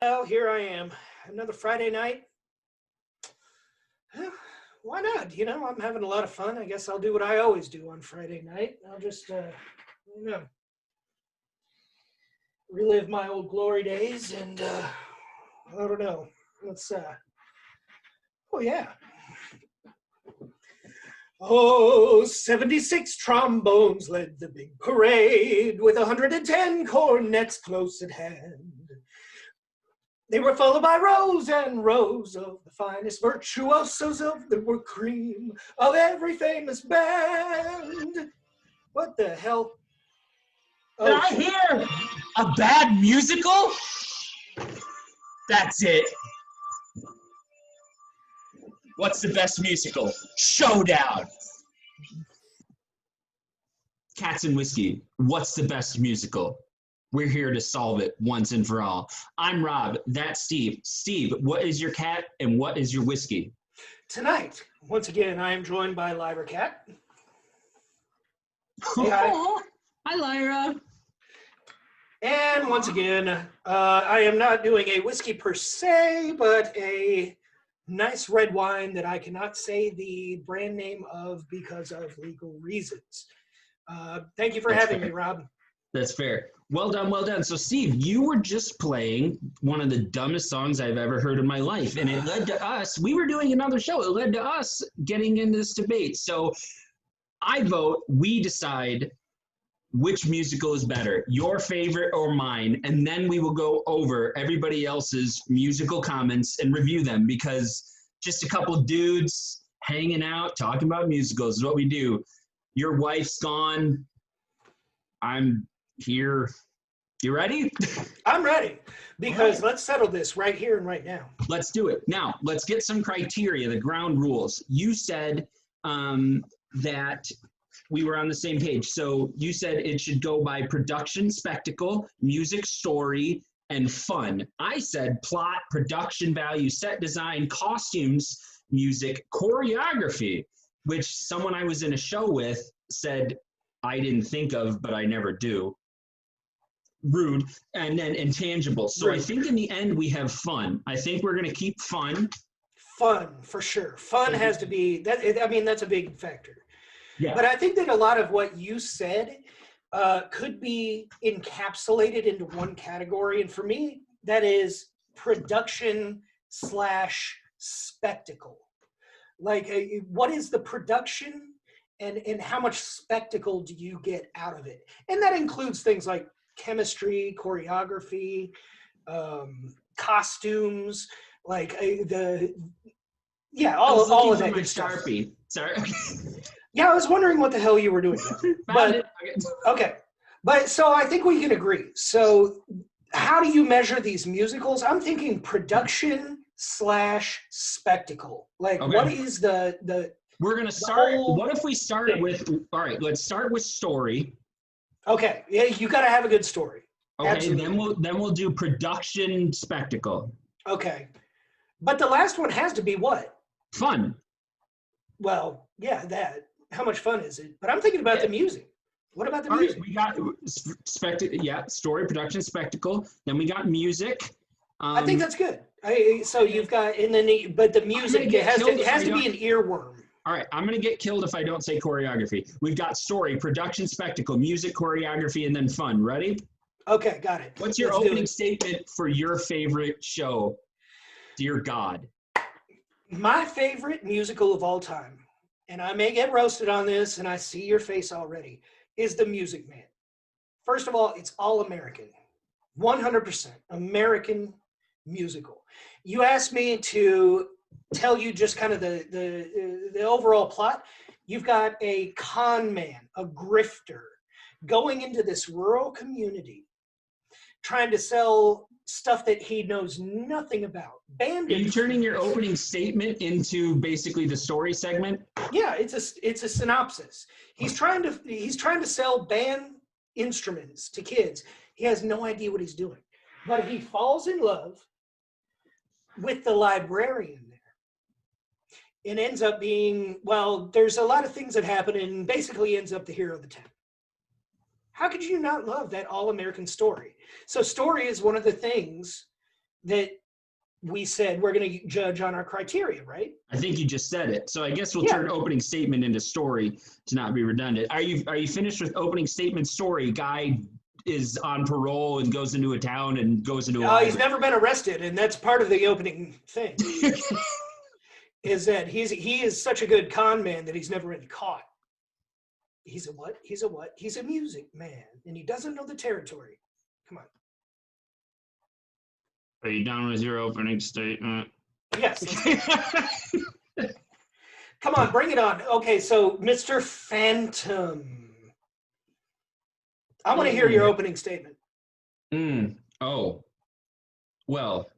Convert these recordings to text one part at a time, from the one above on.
Well, here I am. Another Friday night. Huh, why not? I'm having a lot of fun. I guess I'll do what I always do on Friday night. I'll just, relive my old glory days and, I don't know. Let's, oh yeah. Oh, 76 trombones led the big parade with 110 cornets close at hand. They were followed by rows and rows of the finest virtuosos of the were cream of every famous band. What the hell? Did I hear a bad musical? That's it. What's the best musical? Showdown. Cats and Whiskey. What's the best musical? We're here to solve it once and for all. I'm Rob. That's Steve. Steve, what is your cat and what is your whiskey? Tonight, once again, I am joined by Lyra Cat. Say hi. Hi, Lyra. And once again, I am not doing a whiskey per se, but a nice red wine that I cannot say the brand name of because of legal reasons. Thank you for having me, Rob. That's fair. Well done, well done. So, Steve, you were just playing one of the dumbest songs I've ever heard in my life, and it led to us, we were doing another show, it led to us getting into this debate. So, I vote, we decide which musical is better, your favorite or mine, and then we will go over everybody else's musical comments and review them, because just a couple dudes hanging out, talking about musicals is what we do. Your wife's gone. I'm here. You ready? I'm ready, because let's settle this right here and right now. Let's do it. Now, let's get some criteria, the ground rules. You said that we were on the same page. So you said it should go by production, spectacle, music, story, and fun. I said plot, production value, set design, costumes, music, choreography, which someone I was in a show with said I didn't think of, but I never do. Rude. And then intangible. So rude. I think in the end we have fun. I think we're going to keep fun. Fun, for sure. Fun has to be, that's a big factor. Yeah. But I think that a lot of what you said could be encapsulated into one category. And for me, that is production / spectacle. Like, what is the production and how much spectacle do you get out of it? And that includes things like chemistry, choreography, costumes, like all of that good stuff. Sharpie. Sorry. Yeah, I was wondering what the hell you were doing. But okay. But so I think we can agree. So how do you measure these musicals? I'm thinking production / spectacle. Like, okay. What is the We're going to start. What if we start with, all right, let's start with story. Okay. Yeah, you got to have a good story. Okay, absolutely. then we'll do production, spectacle. Okay. But the last one has to be what? Fun. Well, yeah, that. How much fun is it? But I'm thinking about the music. What about the music? Right, we got story, production, spectacle. Then we got music. I think that's good. So you've got, but the music, it has to be an earworm. All right, I'm going to get killed if I don't say choreography. We've got story, production, spectacle, music, choreography, and then fun. Ready? Okay, got it. What's your opening statement for your favorite show? Dear God. My favorite musical of all time, and I may get roasted on this, and I see your face already, is The Music Man. First of all, it's all American. 100% American musical. You asked me to tell you just kind of the overall plot. You've got a con man, a grifter, going into this rural community, trying to sell stuff that he knows nothing about. Are you turning your opening statement into basically the story segment? Yeah, it's a synopsis. He's trying to sell band instruments to kids. He has no idea what he's doing. But he falls in love with the librarian there. It ends up being, well, there's a lot of things that happen, and basically ends up the hero of the town. How could you not love that all-American story? So story is one of the things that we said we're going to judge on our criteria, right? I think you just said it. So I guess we'll Yeah. turn opening statement into story to not be redundant. Are you finished with opening statement story? Guy is on parole and goes into a town and goes into a He's never been arrested, and that's part of the opening thing. Is that he is such a good con man that he's never been caught. He's a what? He's a what? He's a music man, and he doesn't know the territory. Come on. Are you done with your opening statement? Yes. Come on, bring it on. Okay, so Mr. Phantom. I want to hear your opening statement. Oh. Well.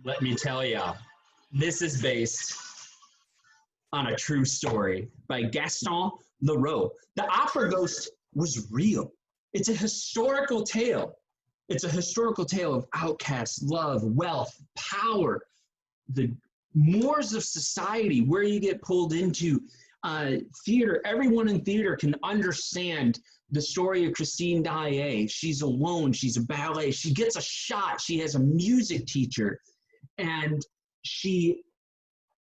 Let me tell ya, this is based on a true story by Gaston Leroux. The opera ghost was real. It's a historical tale. It's a historical tale of outcasts, love, wealth, power, the mores of society, where you get pulled into. Theater, everyone in theater can understand the story of Christine Daae. She's alone. She's a ballet. She gets a shot. She has a music teacher, and she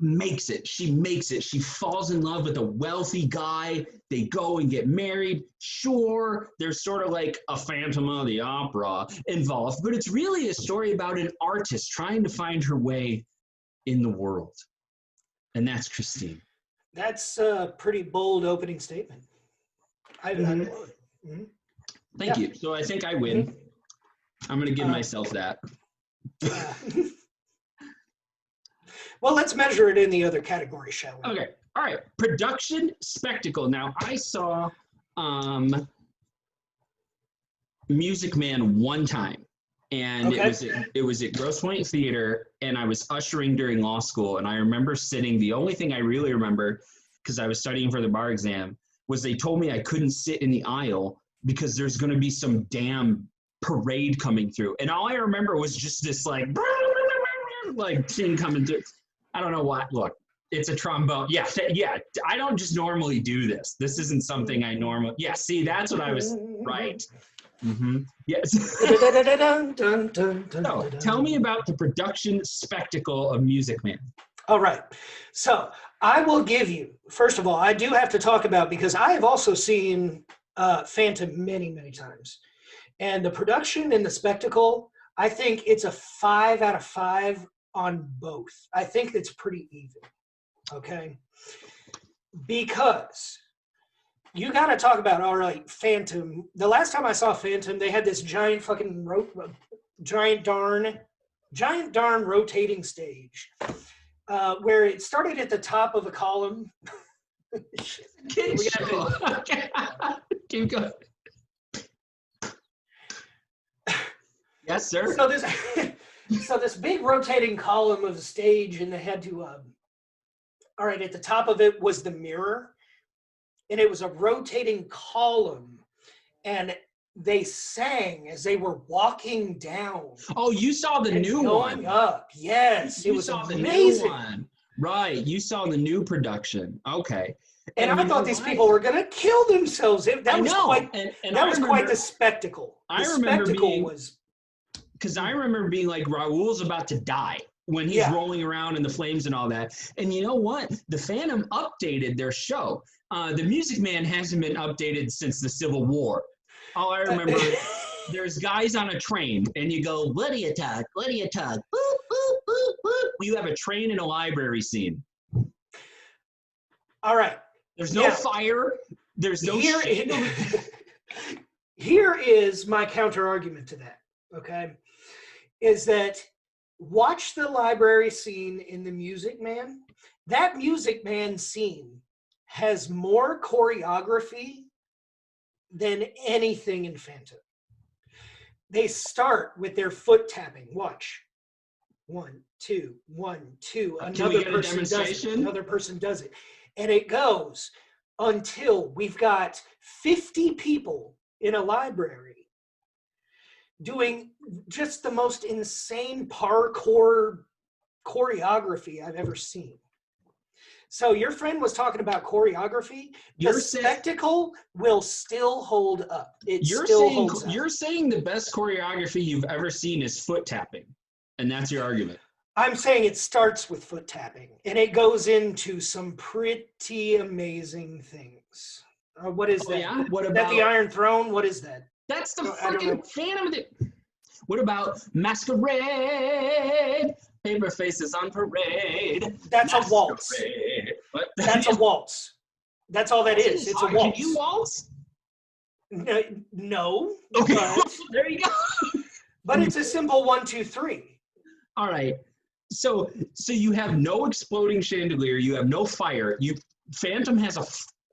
makes it. She makes it. She falls in love with a wealthy guy. They go and get married. Sure, there's sort of like a Phantom of the Opera involved, but it's really a story about an artist trying to find her way in the world. And that's Christine. That's a pretty bold opening statement. I love it. Mm-hmm. Thank you. So I think I win. Mm-hmm. I'm going to give myself that. Well, let's measure it in the other category, shall we? Okay. All right. Production spectacle. Now, I saw Music Man one time, and it was at Grosse Pointe Theater, and I was ushering during law school, and I remember sitting. The only thing I really remember, because I was studying for the bar exam, was they told me I couldn't sit in the aisle because there's going to be some damn parade coming through, and all I remember was just this like thing coming through. I don't know what. Look, it's a trombone. Yeah. I don't just normally do this. This isn't something I normally. Yeah. See, that's what I was. Right. Mm-hmm. Yes. So, tell me about the production spectacle of Music Man. All right. So I will give you, first of all, I do have to talk about, because I have also seen Phantom many, many times. And the production and the spectacle, I think it's a 5 out of 5 on both. I think it's pretty even. Okay. Because you got to talk about, all right, Phantom. The last time I saw Phantom, they had this giant fucking giant darn rotating stage where it started at the top of a column. Keep going. Yes, sir. So this big rotating column of the stage, and they had to, all right, at the top of it was the mirror, and it was a rotating column, and they sang as they were walking down. Oh, you saw the new one. Going up, yes. You it was saw amazing. The new one. Right, you saw the new production. Okay. And I thought these people were going to kill themselves. That was quite the spectacle. Because I remember being like, Raoul's about to die when he's rolling around in the flames and all that. And you know what? The Phantom updated their show. The Music Man hasn't been updated since the Civil War. All I remember, there's guys on a train, and you go, what do you talk? What do you talk? Boop, boop, boop, boop. You have a train in a library scene. All right. There's no fire. There's no shade. Here is my counter argument to that, okay? Is that watch the library scene in the Music Man. That Music Man scene has more choreography than anything in Phantom. They start with their foot tapping. Watch. 1, 2, 1, 2. Another person does it. And it goes until we've got 50 people in a library doing just the most insane parkour choreography I've ever seen. So your friend was talking about choreography. The spectacle will still hold up. It still holds up. You're saying the best choreography you've ever seen is foot tapping, and that's your argument. I'm saying it starts with foot tapping, and it goes into some pretty amazing things. What is that? Yeah? What about that the Iron Throne? What is that? That's the fucking Phantom of the... What about Masquerade? Paper faces on parade. That's a waltz. What? That's a waltz. That's all that is. It's a waltz. Can you waltz? No. Okay. But, there you go. But it's a simple 1, 2, 3. All right. So you have no exploding chandelier. You have no fire. Phantom has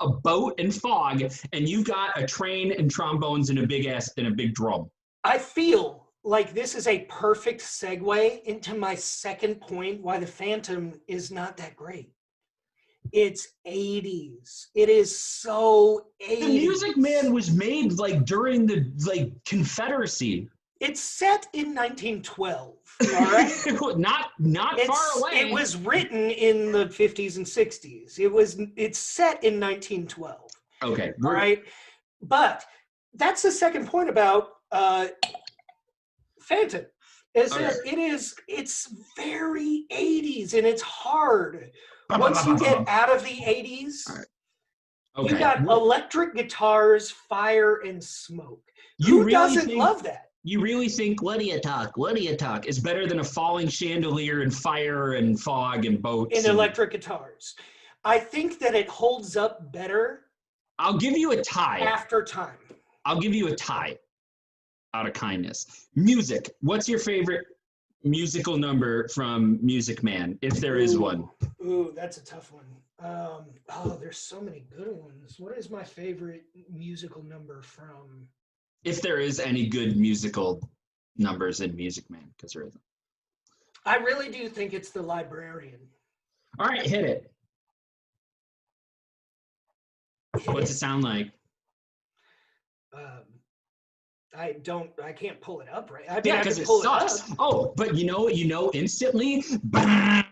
a boat and fog, and you got a train and trombones and a big drum. I feel like this is a perfect segue into my second point why the Phantom is not that great. It's 80s. It is so 80s. The Music Man was made like during the Confederacy. It's set in 1912, all right? not far away. It was written in the 50s and 60s. It's set in 1912. Okay. All right? But that's the second point about Phantom. It's very 80s, and it's hard. Once you get out of the 80s, you got electric guitars, fire, and smoke. Who doesn't love that? You really think What Do You Talk is better than a falling chandelier and fire and fog and boats and electric guitars? I think that it holds up better. I'll give you a tie. After time. I'll give you a tie out of kindness. Music. What's your favorite musical number from Music Man, if there is one? Ooh, that's a tough one. There's so many good ones. What is my favorite musical number from... If there is any good musical numbers in Music Man, because there isn't. I really do think it's The Librarian. All right, hit it. What's it sound like? I can't pull it up right. I mean, yeah, because it sucks. Oh, but you know instantly. All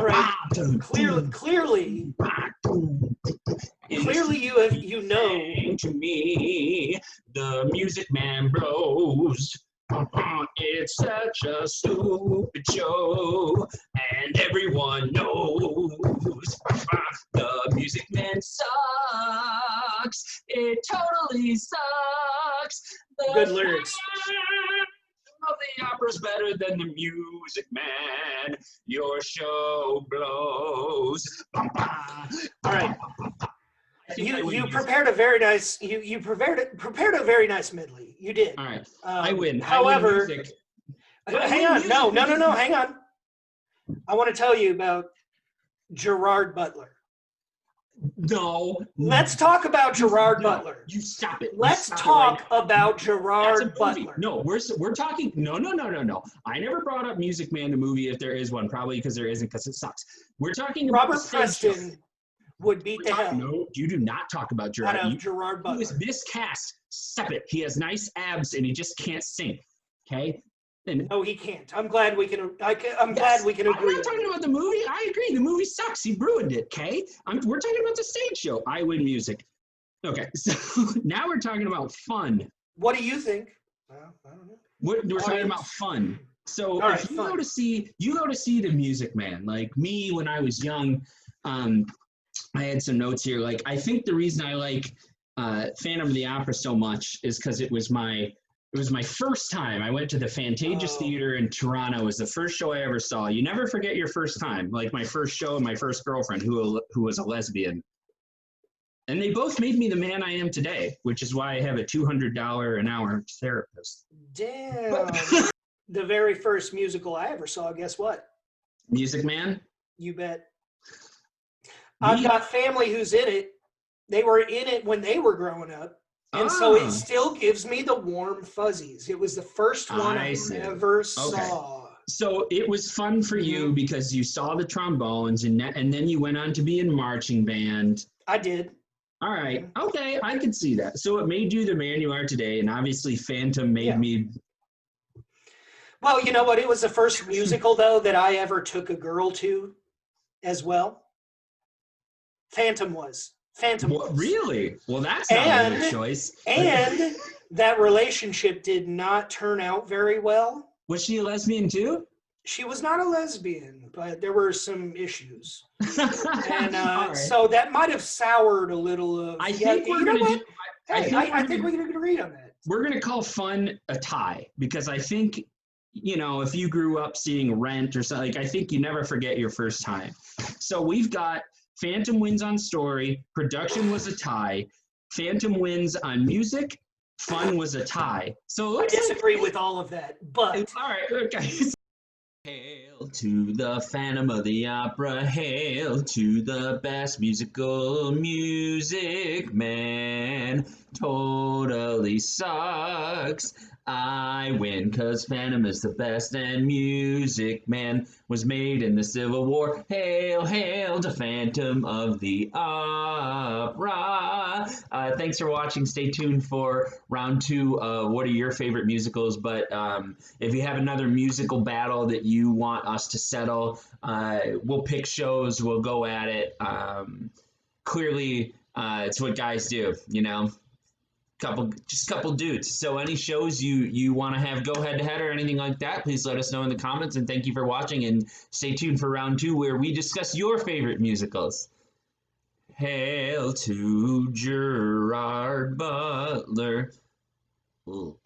right. Clearly, you know. To me, the Music Man blows. It's such a stupid show, and everyone knows the Music Man sucks. It totally sucks. Good lyrics. Of the opera's better than the Music Man. Your show blows. All right. You prepared a very nice you prepared a very nice medley. You did. All right. I win. However, hang on. No, hang on. I want to tell you about Gerard Butler. No. Let's talk about Gerard Butler. You stop it. Let's talk about Gerard Butler. No, we're talking. No. I never brought up Music Man the movie if there is one, probably because there isn't, because it sucks. We're talking about Robert Preston would beat the hell. No, you do not talk about Gerard. Gerard Butler. He was miscast. Stop it. He has nice abs and he just can't sing. Okay. And no, he can't. I'm glad we can. Glad we can agree. I'm not talking about the movie. I agree. The movie sucks. He ruined it. Okay. We're talking about the stage show. I win music. Okay. So now we're talking about fun. What do you think? I don't know. We're talking about fun. So if you go to see the Music Man, like me when I was young. I had some notes here. Like, I think the reason I like Phantom of the Opera so much is because it was my first time. I went to the Fantages Theater in Toronto. It was the first show I ever saw. You never forget your first time. Like my first show and my first girlfriend who was a lesbian. And they both made me the man I am today, which is why I have a $200 an hour therapist. Damn. The very first musical I ever saw, guess what? Music Man? You bet. I've got family who's in it. They were in it when they were growing up. And so it still gives me the warm fuzzies. It was the first one I ever saw. So it was fun for you because you saw the trombones and then you went on to be in marching band. I did. All right. Okay. I can see that. So it made you the man you are today. And obviously Phantom made me. Well, you know what? It was the first musical though that I ever took a girl to, as well. Phantom What, was, really? Well, that's not a good and choice. and that relationship did not turn out very well. Was she a lesbian too? She was not a lesbian, but there were some issues. And All right. so that might have soured a little of. I Yeah, think we're you know gonna what? do. Hey, I think we can agree on that. We're gonna call fun a tie because I think, you know, if you grew up seeing Rent or something, like, I think you never forget your first time. So we've got Phantom wins on story, production was a tie, Phantom wins on music, fun was a tie. So it I looks like disagree with all of that, but all right, okay. Hail to the Phantom of the Opera, hail to the best musical music man. Totally sucks. I win because Phantom is the best and Music Man was made in the Civil War. Hail, hail to Phantom of the Opera. Thanks for watching. Stay tuned for round two. What are your favorite musicals? But if you have another musical battle that you want us to settle, we'll pick shows. We'll go at it. Clearly, it's what guys do, you know. Couple dudes. So any shows you want to have go head to head or anything like that, please let us know in the comments. And thank you for watching. And stay tuned for round two, where we discuss your favorite musicals. Hail to Gerard Butler. Ooh.